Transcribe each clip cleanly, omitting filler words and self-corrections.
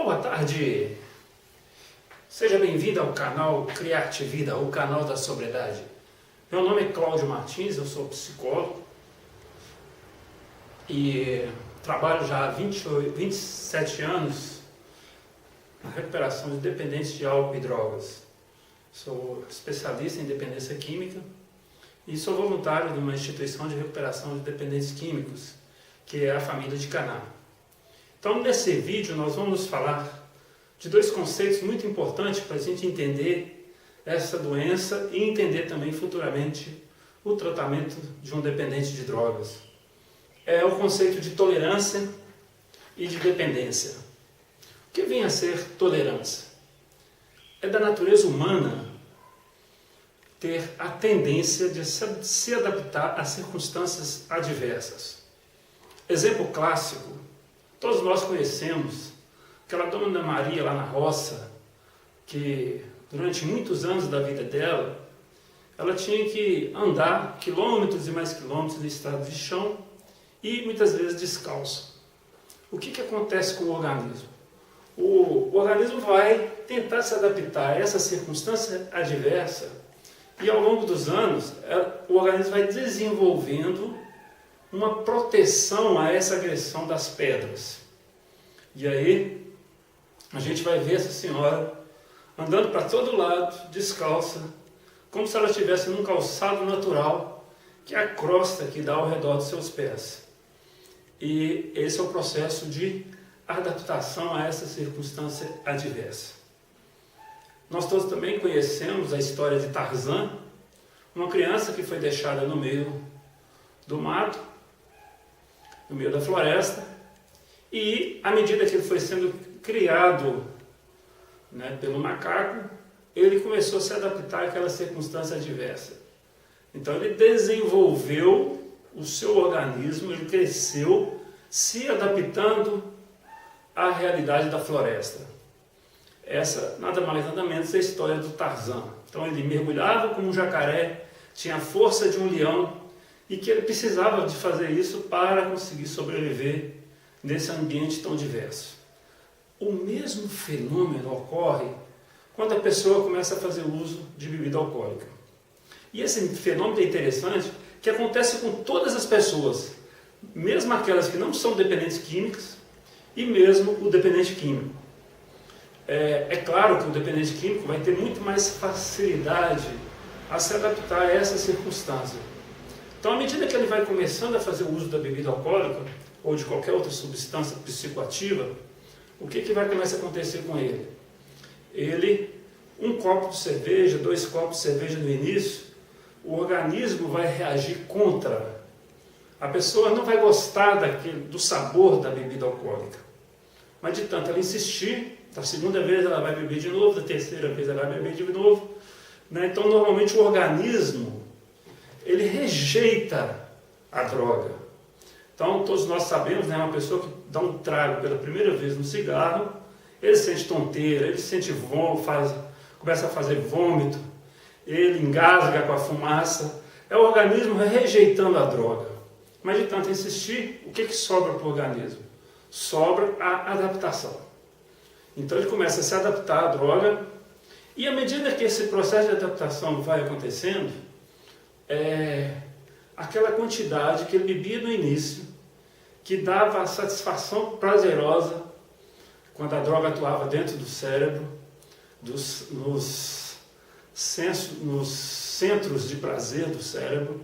Boa tarde! Seja bem-vindo ao canal Criarte Vida, o canal da sobriedade. Meu nome é Cláudio Martins, eu sou psicólogo e trabalho já há 27 anos na recuperação de dependentes de álcool e drogas. Sou especialista em dependência química e sou voluntário de uma instituição de recuperação de dependentes químicos, que é a família de Caná. Então, nesse vídeo, nós vamos falar de dois conceitos muito importantes para a gente entender essa doença e entender também futuramente o tratamento de um dependente de drogas. É o conceito de tolerância e de dependência. O que vem a ser tolerância? É da natureza humana ter a tendência de se adaptar a circunstâncias adversas. Exemplo clássico, todos nós conhecemos aquela Dona Maria lá na roça, que durante muitos anos da vida dela, ela tinha que andar quilômetros e mais quilômetros em estrada de chão e muitas vezes descalço. O que acontece com o organismo? O organismo vai tentar se adaptar a essa circunstância adversa e ao longo dos anos o organismo vai desenvolvendo uma proteção a essa agressão das pedras. E aí a gente vai ver essa senhora andando para todo lado, descalça, como se ela estivesse num calçado natural, que é a crosta que dá ao redor dos seus pés. E esse é o processo de adaptação a essa circunstância adversa. Nós todos também conhecemos a história de Tarzan, uma criança que foi deixada no meio do mato, no meio da floresta, e à medida que ele foi sendo criado, pelo macaco, ele começou a se adaptar àquela circunstância adversa. Então ele desenvolveu o seu organismo, ele cresceu se adaptando à realidade da floresta. Essa, nada mais nada menos, é a história do Tarzan. Então ele mergulhava como um jacaré, tinha a força de um leão, e que ele precisava de fazer isso para conseguir sobreviver nesse ambiente tão diverso. O mesmo fenômeno ocorre quando a pessoa começa a fazer uso de bebida alcoólica. E esse fenômeno é interessante, que acontece com todas as pessoas, mesmo aquelas que não são dependentes químicas e mesmo o dependente químico. É claro que o dependente químico vai ter muito mais facilidade a se adaptar a essa circunstância. Então, à medida que ele vai começando a fazer o uso da bebida alcoólica ou de qualquer outra substância psicoativa, o que vai começar a acontecer com ele? Um copo de cerveja, 2 copos de cerveja no início, o organismo vai reagir contra. A pessoa não vai gostar do sabor da bebida alcoólica. Mas de tanto ela insistir, da segunda vez ela vai beber de novo, da terceira vez ela vai beber de novo. Então, normalmente o organismo ele rejeita a droga. Então, todos nós sabemos, uma pessoa que dá um trago pela primeira vez no cigarro, ele sente tonteira, ele sente começa a fazer vômito, ele engasga com a fumaça, é o organismo rejeitando a droga. Mas de tanto insistir, o que sobra para o organismo? Sobra a adaptação. Então ele começa a se adaptar à droga, e à medida que esse processo de adaptação vai acontecendo, aquela quantidade que ele bebia no início, que dava a satisfação prazerosa quando a droga atuava dentro do cérebro, nos centros de prazer do cérebro,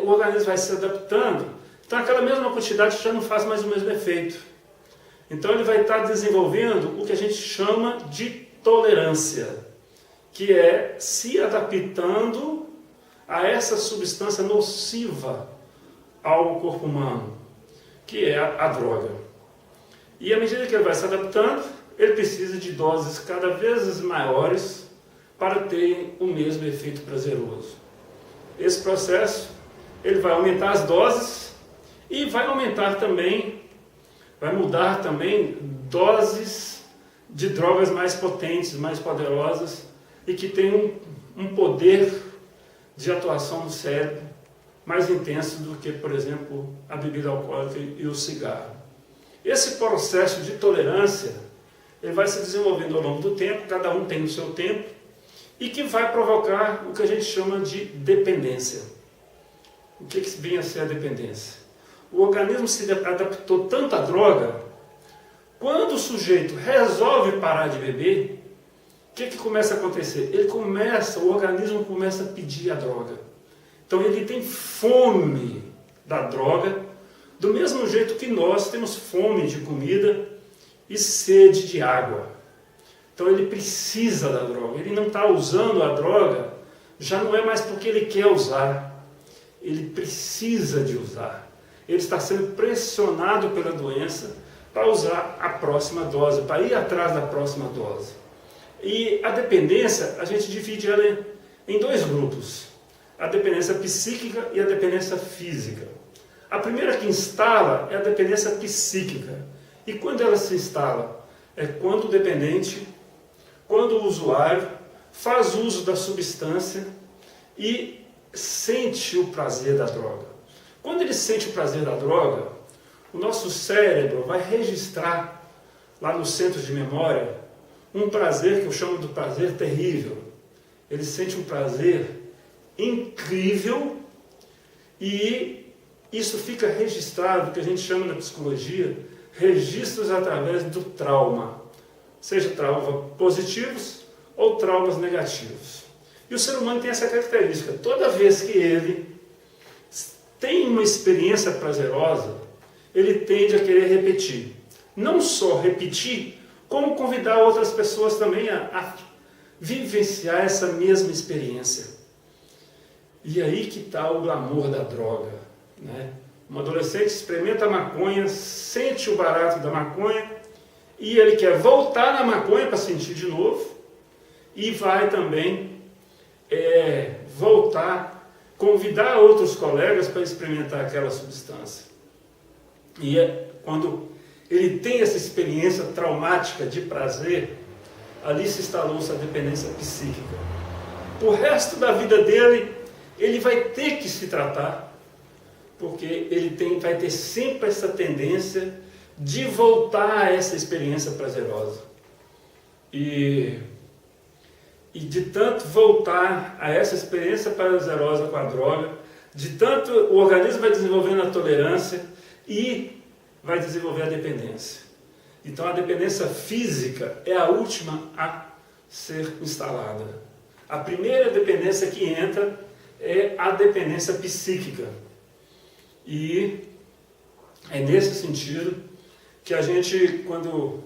o organismo vai se adaptando, então aquela mesma quantidade já não faz mais o mesmo efeito. Então ele vai estar desenvolvendo o que a gente chama de tolerância, que é se adaptando a essa substância nociva ao corpo humano, que é a droga. E à medida que ele vai se adaptando, ele precisa de doses cada vez maiores para ter o mesmo efeito prazeroso. Esse processo, ele vai aumentar as doses e vai mudar também doses de drogas mais potentes, mais poderosas e que têm um poder de atuação no cérebro mais intenso do que, por exemplo, a bebida alcoólica e o cigarro. Esse processo de tolerância, ele vai se desenvolvendo ao longo do tempo, cada um tem o seu tempo, e que vai provocar o que a gente chama de dependência. O que vem a ser a dependência? O organismo se adaptou tanto à droga, quando o sujeito resolve parar de beber, o que começa a acontecer? O organismo começa a pedir a droga. Então ele tem fome da droga, do mesmo jeito que nós temos fome de comida e sede de água. Então ele precisa da droga. Ele não está usando a droga, já não é mais porque ele quer usar. Ele precisa de usar. Ele está sendo pressionado pela doença para usar a próxima dose, para ir atrás da próxima dose. E a dependência, a gente divide ela em dois grupos. A dependência psíquica e a dependência física. A primeira que instala é a dependência psíquica. E quando ela se instala? É quando o dependente, quando o usuário faz uso da substância e sente o prazer da droga. Quando ele sente o prazer da droga, o nosso cérebro vai registrar lá nos centros de memória um prazer que eu chamo de prazer terrível. Ele sente um prazer incrível e isso fica registrado, que a gente chama na psicologia, registros através do trauma, seja traumas positivos ou traumas negativos. E o ser humano tem essa característica, toda vez que ele tem uma experiência prazerosa, ele tende a querer repetir. Não só repetir, como convidar outras pessoas também a vivenciar essa mesma experiência. E aí que está o glamour da droga, né? Um adolescente experimenta a maconha, sente o barato da maconha, e ele quer voltar na maconha para sentir de novo, e vai também voltar, convidar outros colegas para experimentar aquela substância. E quando ele tem essa experiência traumática de prazer, ali se instalou essa dependência psíquica. O resto da vida dele, ele vai ter que se tratar, porque ele vai ter sempre essa tendência de voltar a essa experiência prazerosa. E de tanto voltar a essa experiência prazerosa com a droga, de tanto o organismo vai desenvolvendo a tolerância e vai desenvolver a dependência. Então a dependência física é a última a ser instalada. A primeira dependência que entra é a dependência psíquica. E é nesse sentido que a gente, quando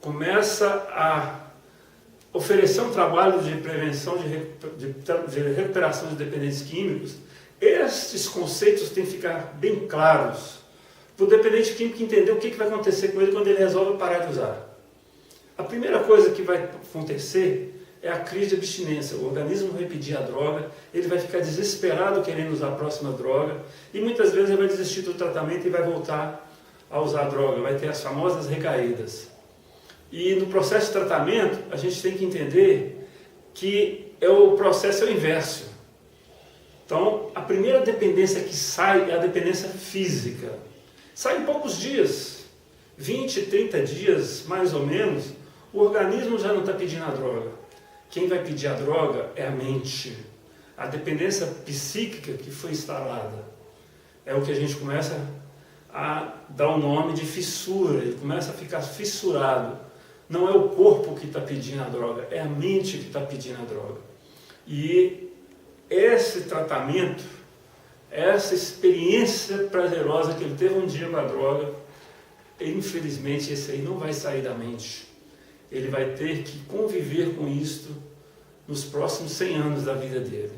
começa a oferecer um trabalho de prevenção de recuperação de dependentes químicos, esses conceitos têm que ficar bem claros, para o dependente químico entender o que vai acontecer com ele quando ele resolve parar de usar. A primeira coisa que vai acontecer é a crise de abstinência. O organismo vai pedir a droga, ele vai ficar desesperado querendo usar a próxima droga, e muitas vezes ele vai desistir do tratamento e vai voltar a usar a droga, vai ter as famosas recaídas. E no processo de tratamento, a gente tem que entender que o processo é o inverso. Então, a primeira dependência que sai é a dependência física. Sai em poucos dias, 20, 30 dias, mais ou menos, o organismo já não está pedindo a droga. Quem vai pedir a droga é a mente. A dependência psíquica que foi instalada. É o que a gente começa a dar o nome de fissura, ele começa a ficar fissurado. Não é o corpo que está pedindo a droga, é a mente que está pedindo a droga. E esse tratamento, essa experiência prazerosa que ele teve um dia com a droga, infelizmente esse aí não vai sair da mente. Ele vai ter que conviver com isto nos próximos 100 anos da vida dele.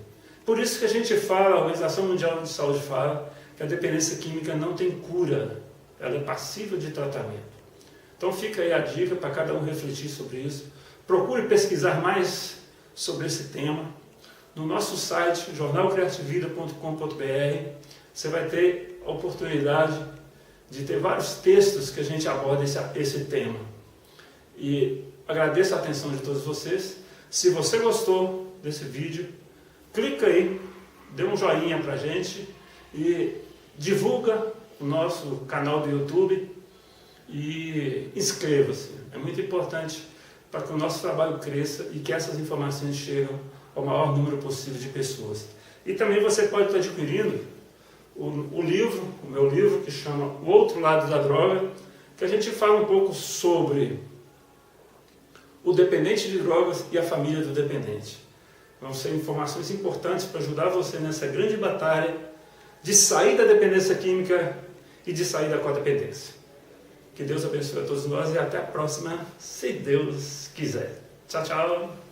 Por isso que a gente fala, a Organização Mundial de Saúde fala, que a dependência química não tem cura, ela é passível de tratamento. Então fica aí a dica para cada um refletir sobre isso. Procure pesquisar mais sobre esse tema. No nosso site, jornalcreativida.com.br, você vai ter a oportunidade de ter vários textos que a gente aborda esse tema. E agradeço a atenção de todos vocês. Se você gostou desse vídeo, clica aí, dê um joinha pra gente e divulga o nosso canal do YouTube e inscreva-se. É muito importante para que o nosso trabalho cresça e que essas informações cheguem ao maior número possível de pessoas. E também você pode estar adquirindo o livro, o meu livro, que chama O Outro Lado da Droga, que a gente fala um pouco sobre o dependente de drogas e a família do dependente. Vão ser informações importantes para ajudar você nessa grande batalha de sair da dependência química e de sair da codependência. Que Deus abençoe a todos nós e até a próxima, se Deus quiser. Tchau, tchau.